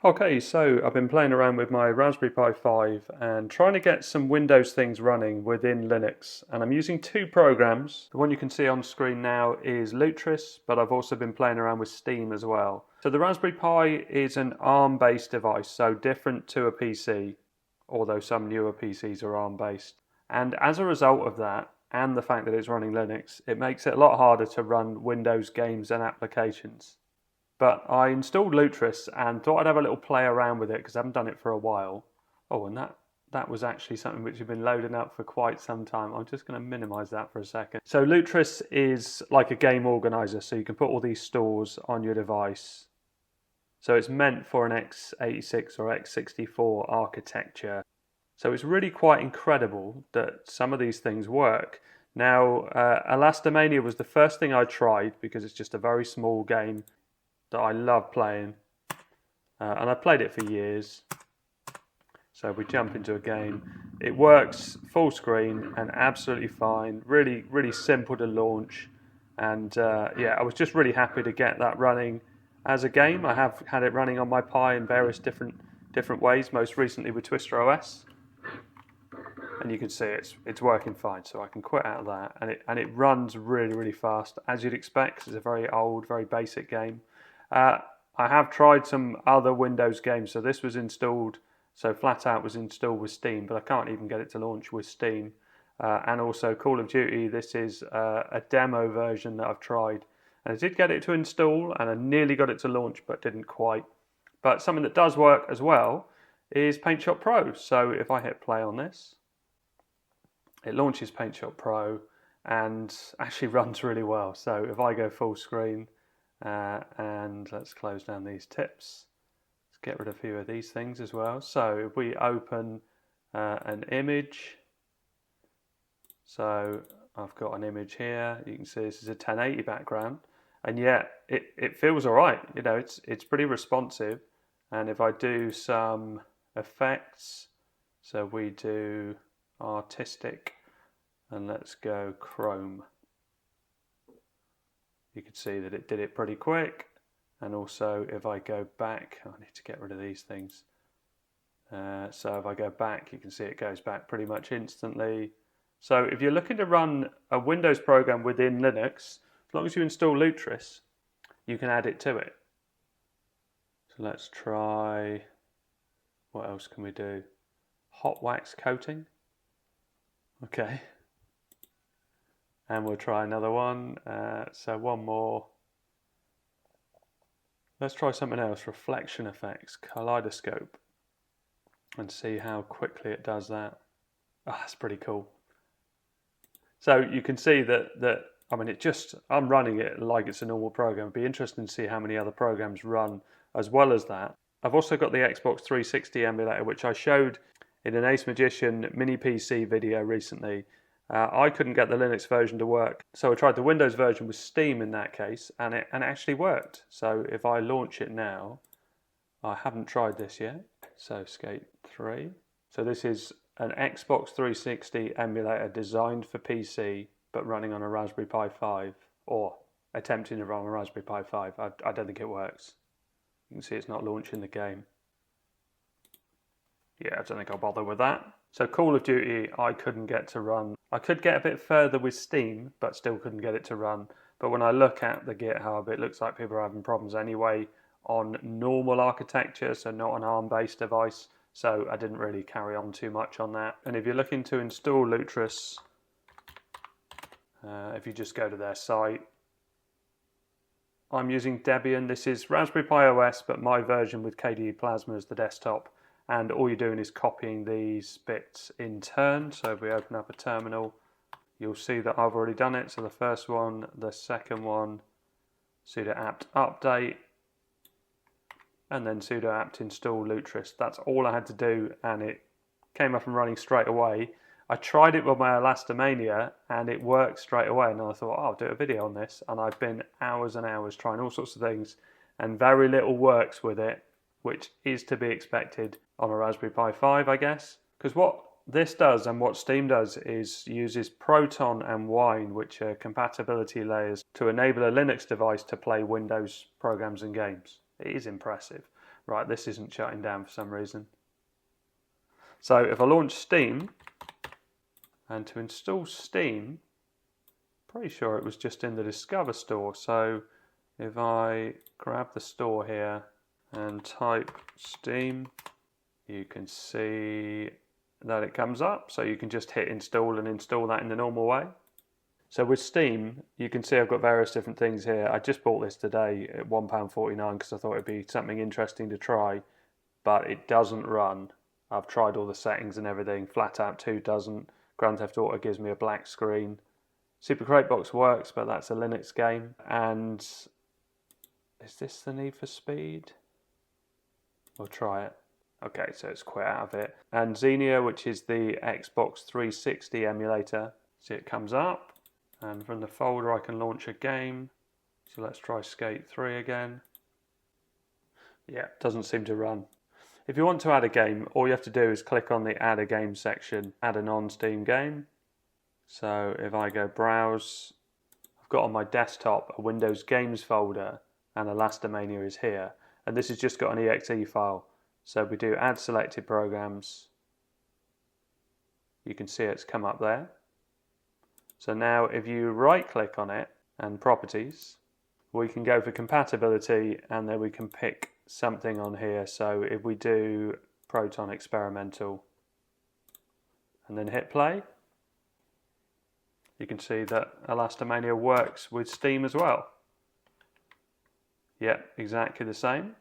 Okay, so I've been playing around with my Raspberry Pi 5 and trying to get some Windows things running within Linux. And I'm using two programs. The one you can see on screen now is Lutris, but I've also been playing around with Steam as well. So the Raspberry Pi is an ARM-based device, so different to a PC, although some newer PCs are ARM-based. And as a result of that, and the fact that it's running Linux, it makes it a lot harder to run Windows games and applications. But I installed Lutris and thought I'd have a little play around with it because I haven't done it for a while. Oh, and that was actually something which had been loading up for quite some time. I'm just going to minimize that for a second. So Lutris is like a game organizer, so you can put all these stores on your device. So it's meant for an x86 or x64 architecture. So it's really quite incredible that some of these things work. Now, Elastomania was the first thing I tried because it's just a very small game that I love playing, and I've played it for years. So if we jump into a game, it works full screen and absolutely fine, really simple to launch, and yeah, I was just really happy to get that running as a game. I have had it running on my Pi in various different ways, most recently with Twister OS, and you can see it's working fine. So I can quit out of that, and it runs really fast, as you'd expect, 'cause it's a very old, very basic game. I have tried some other Windows games. So this was installed, so flat out was installed with Steam, but I can't even get it to launch with Steam. And also Call of Duty, this is a demo version that I've tried. And I did get it to install and I nearly got it to launch, but didn't quite. But something that does work as well is PaintShop Pro. So if I hit play on this, it launches PaintShop Pro and actually runs really well. So if I go full screen, and let's close down these tips. Let's get rid of a few of these things as well. So if we open an image, so I've got an image here. You can see this is a 1080 background, and yet it feels all right. You know, it's pretty responsive. And if I do some effects, so we do artistic, and let's go chrome. You can see that it did it pretty quick. And also if I go back, I need to get rid of these things. So if I go back, you can see it goes back pretty much instantly. So if you're looking to run a Windows program within Linux, as long as you install Lutris, you can add it to it. So let's try, what else can we do? Hot wax coating. Okay. And we'll try another one. So one more. Let's try something else. Reflection effects, kaleidoscope, and see how quickly it does that. Ah, that's pretty cool. So you can see that I mean, I'm running it like it's a normal program. It'd be interesting to see how many other programs run as well as that. I've also got the Xbox 360 emulator, which I showed in an Ace Magician mini PC video recently. I couldn't get the Linux version to work, so I tried the Windows version with Steam in that case, and it actually worked. So if I launch it now, I haven't tried this yet, so Skate 3. So this is an Xbox 360 emulator designed for PC, but running on a Raspberry Pi 5, or attempting to run on a Raspberry Pi 5. I don't think it works. You can see it's not launching the game. Yeah, I don't think I'll bother with that. So Call of Duty, I couldn't get to run. I could get a bit further with Steam, but still couldn't get it to run. But when I look at the GitHub, it looks like people are having problems anyway on normal architecture, so not an ARM-based device. So I didn't really carry on too much on that. And if you're looking to install Lutris, if you just go to their site, I'm using Debian. This is Raspberry Pi OS, but my version with KDE Plasma as the desktop. And all you're doing is copying these bits in turn. So if we open up a terminal, you'll see that I've already done it. So the first one, the second one, sudo apt update, and then sudo apt install Lutris. That's all I had to do, and it came up and running straight away. I tried it with my Elastomania, and it worked straight away. And I thought, oh, I'll do a video on this. And I've been hours and hours trying all sorts of things, and very little works with it, which is to be expected on a Raspberry Pi 5, I guess. Because what this does and what Steam does is uses Proton and Wine, which are compatibility layers, to enable a Linux device to play Windows programs and games. It is impressive. Right, this isn't shutting down for some reason. So if I launch Steam, and to install Steam, pretty sure it was just in the Discover store. So if I grab the store here and type Steam, you can see that it comes up. So you can just hit install and install that in the normal way. So with Steam, you can see I've got various different things here. I just bought this today at £1.49 because I thought it'd be something interesting to try, but it doesn't run. I've tried all the settings and everything. Flat Out 2 doesn't. Grand Theft Auto gives me a black screen. Super Crate Box works, but that's a Linux game. And is this the Need for Speed? We'll try it. Okay, so it's quit out of it. And Xenia, which is the Xbox 360 emulator. See, it comes up. And from the folder I can launch a game. So let's try Skate 3 again. Yeah, doesn't seem to run. If you want to add a game, all you have to do is click on the Add a Game section, add a non-Steam game. So if I go Browse, I've got on my desktop a Windows Games folder and Elastomania is here. And this has just got an exe file. So we do Add Selected Programs. You can see it's come up there. So now if you right click on it and Properties, we can go for Compatibility and then we can pick something on here. So if we do Proton Experimental and then hit play, you can see that Elastomania works with Steam as well. Yeah, exactly the same,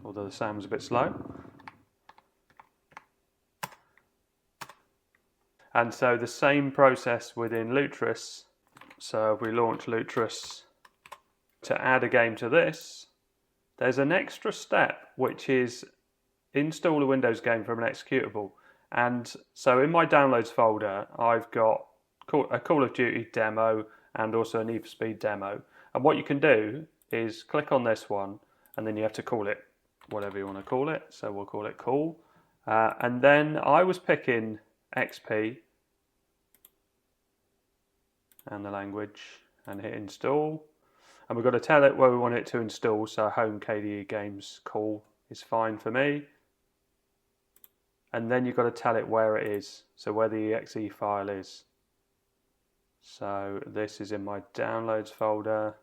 although the sound was a bit slow. And so the same process within Lutris. So if we launch Lutris to add a game to this, there's an extra step which is install a Windows game from an executable. And so in my downloads folder, I've got a Call of Duty demo and also a Need for Speed demo. And what you can do is click on this one and then you have to call it whatever you want to call it. So we'll call it Call. And then I was picking XP and the language and hit install. And we've got to tell it where we want it to install. So home KDE games call is fine for me. And then you've got to tell it where it is. So where the exe file is. So this is in my downloads folder.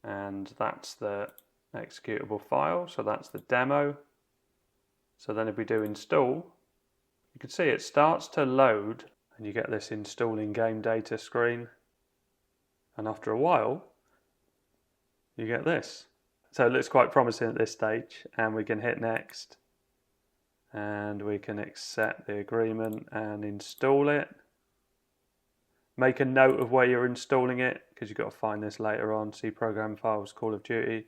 And that's the executable file. So that's the demo. So then if we do install, you can see it starts to load and you get this installing game data screen. And after a while, you get this. So it looks quite promising at this stage, and we can hit next. And we can accept the agreement and install it. Make a note of where you're installing it, because you've got to find this later on. See Program Files, Call of Duty.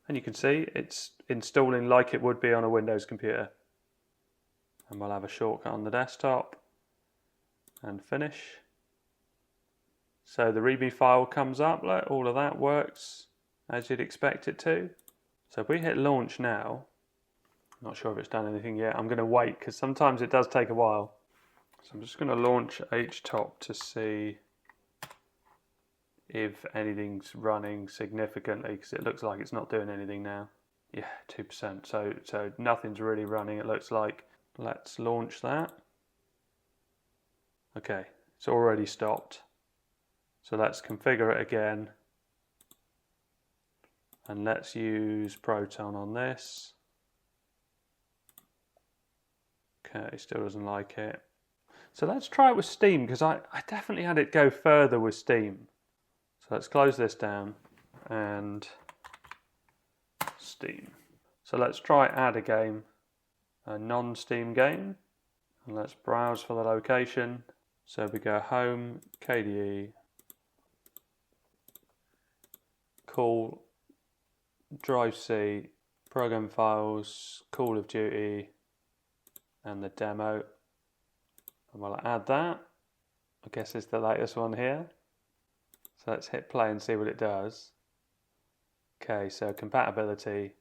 And you can see it's installing like it would be on a Windows computer. And we'll have a shortcut on the desktop. And finish. So the README file comes up, like all of that works as you'd expect it to. So if we hit launch now, not sure if it's done anything yet. I'm going to wait because sometimes it does take a while. So I'm just going to launch HTOP to see if anything's running significantly, because it looks like it's not doing anything now. Yeah, 2%. So nothing's really running, it looks like. Let's launch that. Okay, it's already stopped. So let's configure it again. And let's use Proton on this. Okay, still doesn't like it. So let's try it with Steam, because I definitely had it go further with Steam. So let's close this down and Steam. So let's try add a game, a non-Steam game. And let's browse for the location. So we go home, KDE, call, drive C, program files, Call of Duty, and the demo. And we'll add that. I guess it's the latest one here. So let's hit play and see what it does. Okay, so compatibility.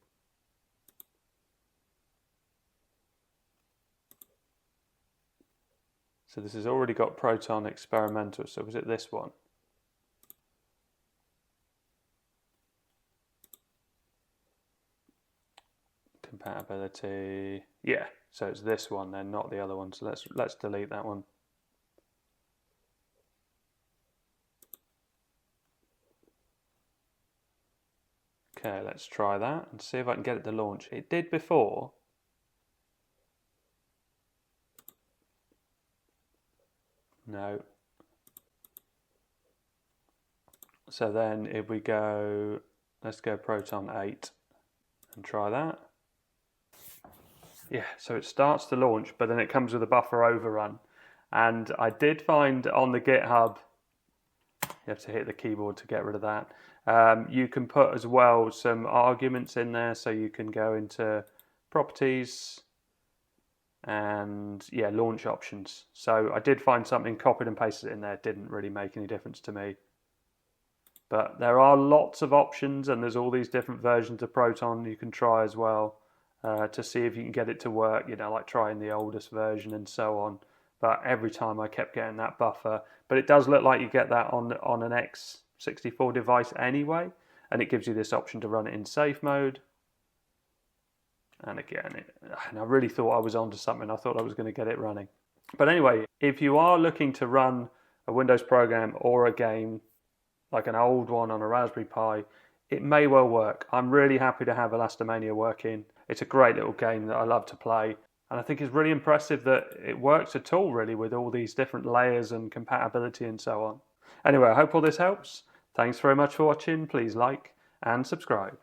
So this has already got Proton Experimental, so was it this one? compatibility. Yeah, so it's this one then, not the other one. So let's delete that one. Okay, let's try that and see if I can get it to launch. It did before. No. So then if we go, let's go Proton 8 and try that. Yeah, so it starts to launch, but then it comes with a buffer overrun. And I did find on the GitHub, you have to hit the keyboard to get rid of that. You can put as well some arguments in there, so you can go into properties and yeah, launch options. So I did find something, copied and pasted it in there. It didn't really make any difference to me. But there are lots of options, and there's all these different versions of Proton you can try as well to see if you can get it to work, you know, like trying the oldest version and so on. But every time I kept getting that buffer. But it does look like you get that on an X64 device anyway, and it gives you this option to run it in safe mode. And again, and I really thought I was onto something. I thought I was going to get it running. But anyway, if you are looking to run a Windows program or a game, like an old one on a Raspberry Pi, it may well work. I'm really happy to have Elastomania working. It's a great little game that I love to play. And I think it's really impressive that it works at all, really, with all these different layers and compatibility and so on. Anyway, I hope all this helps. Thanks very much for watching. Please like and subscribe.